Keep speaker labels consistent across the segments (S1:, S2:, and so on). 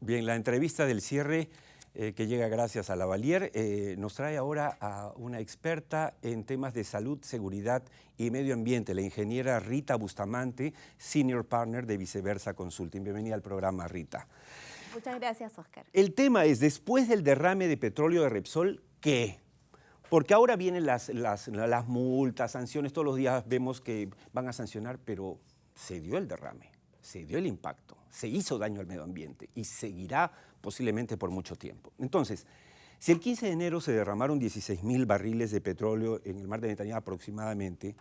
S1: Bien, la entrevista del cierre que llega gracias a Lavalier nos trae ahora a una experta en temas de salud, seguridad y medio ambiente, la ingeniera Rita Bustamante, Senior Partner de Viceversa Consulting. Bienvenida al programa, Rita.
S2: Muchas gracias, Oscar.
S1: El tema es, después del derrame de petróleo de Repsol, ¿qué? Porque ahora vienen las multas, sanciones, todos los días vemos que van a sancionar, pero se dio el derrame, se dio el impacto, se hizo daño al medio ambiente y seguirá posiblemente por mucho tiempo. Entonces, si el 15 de enero se derramaron 16.000 barriles de petróleo en el mar de Netanyahu aproximadamente,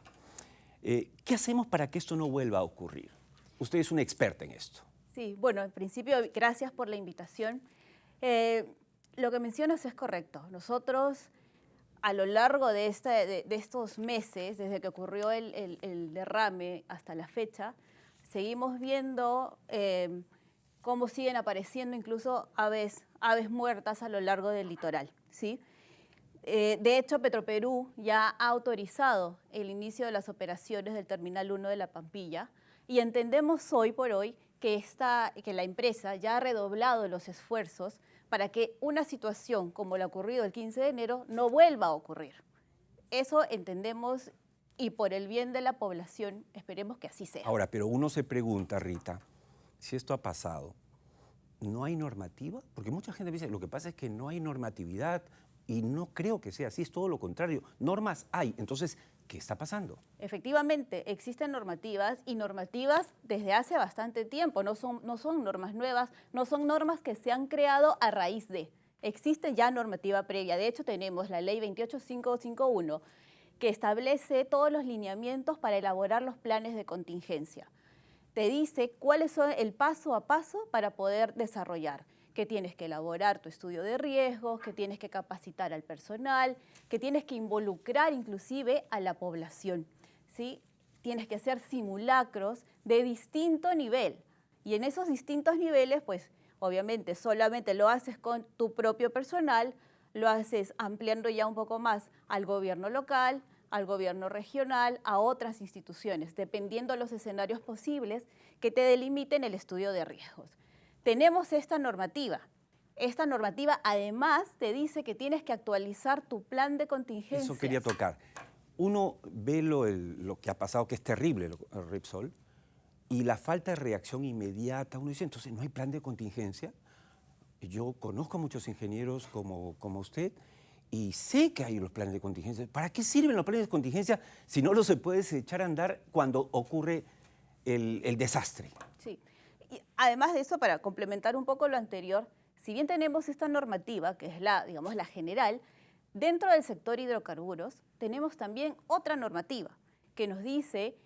S1: ¿qué hacemos para que esto no vuelva a ocurrir? Usted es una experta en esto.
S2: Sí, bueno, en principio, gracias por la invitación. Lo que mencionas es correcto. Nosotros, a lo largo de estos meses, desde que ocurrió el derrame hasta la fecha, seguimos viendo cómo siguen apareciendo incluso aves muertas a lo largo del litoral, ¿sí? De hecho, Petroperú ya ha autorizado el inicio de las operaciones del Terminal 1 de La Pampilla y entendemos hoy por hoy que la empresa ya ha redoblado los esfuerzos para que una situación como la ocurrido el 15 de enero no vuelva a ocurrir. Eso entendemos y por el bien de la población esperemos que así sea.
S1: Ahora, pero uno se pregunta, Rita, si esto ha pasado, ¿no hay normativa? Porque mucha gente dice, lo que pasa es que no hay normatividad y no creo que sea así, es todo lo contrario. Normas hay, entonces, ¿qué está pasando?
S2: Efectivamente, existen normativas y normativas desde hace bastante tiempo, no son normas nuevas, no son normas que se han creado a raíz de. Existe ya normativa previa, de hecho tenemos la ley 28551 que establece todos los lineamientos para elaborar los planes de contingencia. Te dice cuáles son el paso a paso para poder desarrollar, que tienes que elaborar tu estudio de riesgos, que tienes que capacitar al personal, que tienes que involucrar inclusive a la población, ¿sí? Tienes que hacer simulacros de distinto nivel y en esos distintos niveles, pues obviamente solamente lo haces con tu propio personal, lo haces ampliando ya un poco más al gobierno local, al gobierno regional, a otras instituciones, dependiendo de los escenarios posibles que te delimiten el estudio de riesgos. Tenemos esta normativa. Esta normativa además te dice que tienes que actualizar tu plan de contingencia.
S1: Eso quería tocar. Uno ve lo que ha pasado, que es terrible, el Repsol, y la falta de reacción inmediata. Uno dice, entonces, ¿no hay plan de contingencia? Yo conozco a muchos ingenieros como usted y sé que hay los planes de contingencia. ¿Para qué sirven los planes de contingencia si no los se puede echar a andar cuando ocurre el desastre?
S2: Sí. Y además de eso, para complementar un poco lo anterior, si bien tenemos esta normativa, que es la general, dentro del sector hidrocarburos tenemos también otra normativa que nos dice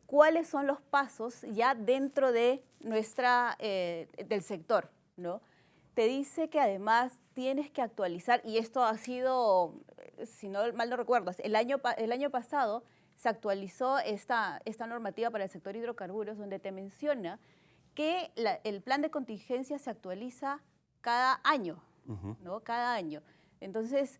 S2: cuáles son los pasos ya dentro de del sector, ¿no? Te dice que además tienes que actualizar, y esto ha sido, si no mal no recuerdo, el año pasado se actualizó esta normativa para el sector hidrocarburos, donde te menciona que el plan de contingencia se actualiza cada año, ¿no? Cada año. Entonces,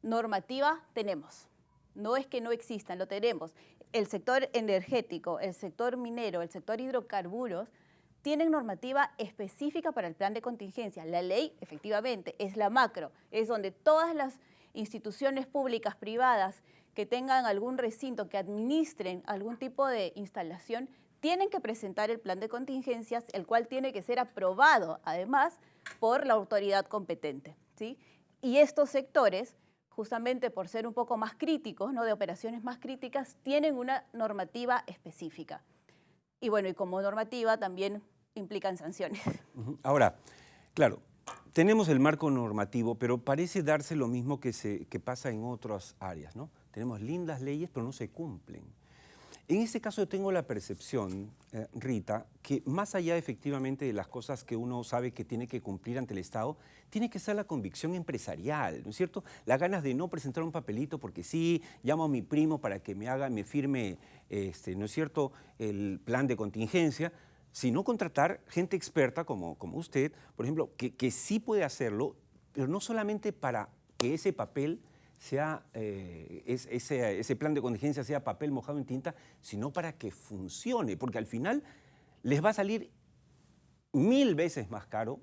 S2: normativa tenemos. No es que no existan, lo tenemos. El sector energético, el sector minero, el sector hidrocarburos, tienen normativa específica para el plan de contingencia. La ley, efectivamente, es la macro, es donde todas las instituciones públicas, privadas, que tengan algún recinto, que administren algún tipo de instalación, tienen que presentar el plan de contingencias, el cual tiene que ser aprobado, además, por la autoridad competente, ¿sí? Y estos sectores, justamente por ser un poco más críticos, ¿no? De operaciones más críticas, tienen una normativa específica. Y bueno, y como normativa también implican sanciones.
S1: Ahora, claro, tenemos el marco normativo, pero parece darse lo mismo que pasa en otras áreas, ¿no? Tenemos lindas leyes, pero no se cumplen. En este caso yo tengo la percepción, Rita, que más allá efectivamente de las cosas que uno sabe que tiene que cumplir ante el Estado, tiene que ser la convicción empresarial, ¿no es cierto? Las ganas de no presentar un papelito porque sí, llamo a mi primo para que me firme, ¿no es cierto?, el plan de contingencia, sino contratar gente experta como usted, por ejemplo, que sí puede hacerlo, pero no solamente para que ese papel sea, ese plan de contingencia sea papel mojado en tinta, sino para que funcione, porque al final les va a salir 1000 veces más caro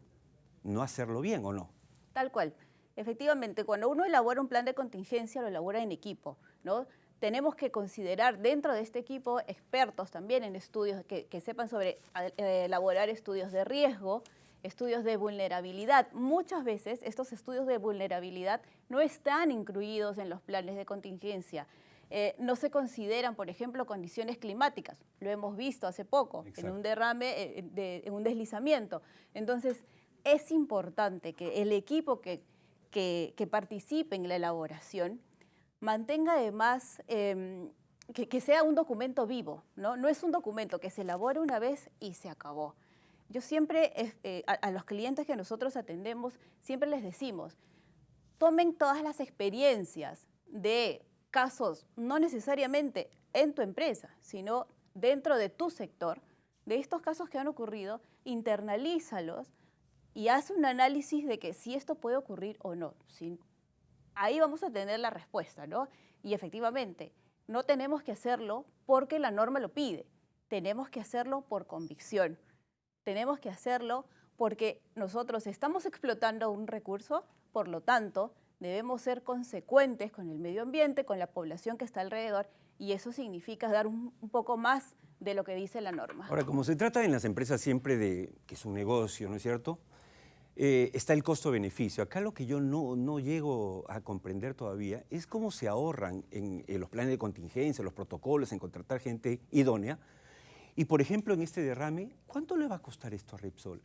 S1: no hacerlo bien, ¿o no?
S2: Tal cual. Efectivamente, cuando uno elabora un plan de contingencia, lo elabora en equipo, ¿no? Tenemos que considerar dentro de este equipo expertos también en estudios que sepan sobre elaborar estudios de riesgo, estudios de vulnerabilidad. Muchas veces estos estudios de vulnerabilidad no están incluidos en los planes de contingencia. No se consideran, por ejemplo, condiciones climáticas. Lo hemos visto hace poco,
S1: Exacto.
S2: en un derrame, en un deslizamiento. Entonces, es importante que el equipo que participe en la elaboración mantenga además que sea un documento vivo, ¿no? No es un documento que se elabora una vez y se acabó. Yo siempre, a los clientes que nosotros atendemos, siempre les decimos, tomen todas las experiencias de casos, no necesariamente en tu empresa, sino dentro de tu sector, de estos casos que han ocurrido, internalízalos y haz un análisis de que si esto puede ocurrir o no. Ahí vamos a tener la respuesta, ¿no? Y efectivamente, no tenemos que hacerlo porque la norma lo pide, tenemos que hacerlo por convicción, tenemos que hacerlo porque nosotros estamos explotando un recurso, por lo tanto, debemos ser consecuentes con el medio ambiente, con la población que está alrededor, y eso significa dar un poco más de lo que dice la norma.
S1: Ahora, como se trata en las empresas siempre de que es un negocio, ¿no es cierto? Está el costo-beneficio. Acá lo que yo no llego a comprender todavía es cómo se ahorran en los planes de contingencia, los protocolos, en contratar gente idónea. Y, por ejemplo, en este derrame, ¿cuánto le va a costar esto a Repsol?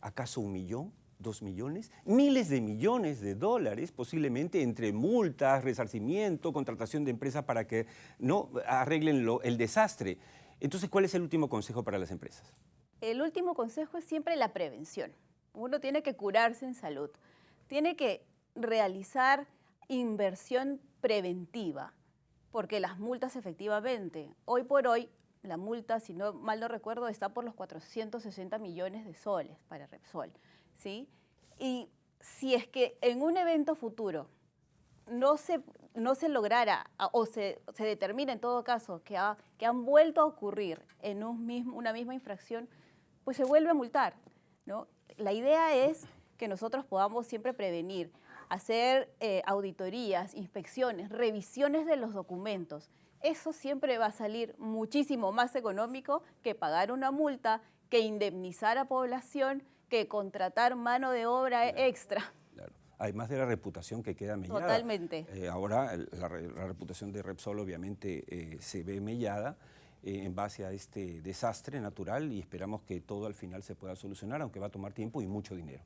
S1: ¿Acaso 1 millón? 2 millones, miles de millones de dólares, posiblemente entre multas, resarcimiento, contratación de empresas para que no arreglen el desastre. Entonces, ¿cuál es el último consejo para las empresas?
S2: El último consejo es siempre la prevención. Uno tiene que curarse en salud, tiene que realizar inversión preventiva, porque las multas efectivamente, hoy por hoy, la multa, si no mal no recuerdo, está por los 460 millones de soles para Repsol, ¿sí? Y si es que en un evento futuro no se lograra o se determina en todo caso que han vuelto a ocurrir en una misma infracción, pues se vuelve a multar, ¿no? La idea es que nosotros podamos siempre prevenir, hacer auditorías, inspecciones, revisiones de los documentos. Eso siempre va a salir muchísimo más económico que pagar una multa, que indemnizar a población, que contratar mano de obra extra.
S1: Claro. Además de la reputación que queda mellada.
S2: Totalmente.
S1: Ahora la reputación de Repsol obviamente se ve mellada en base a este desastre natural y esperamos que todo al final se pueda solucionar, aunque va a tomar tiempo y mucho dinero.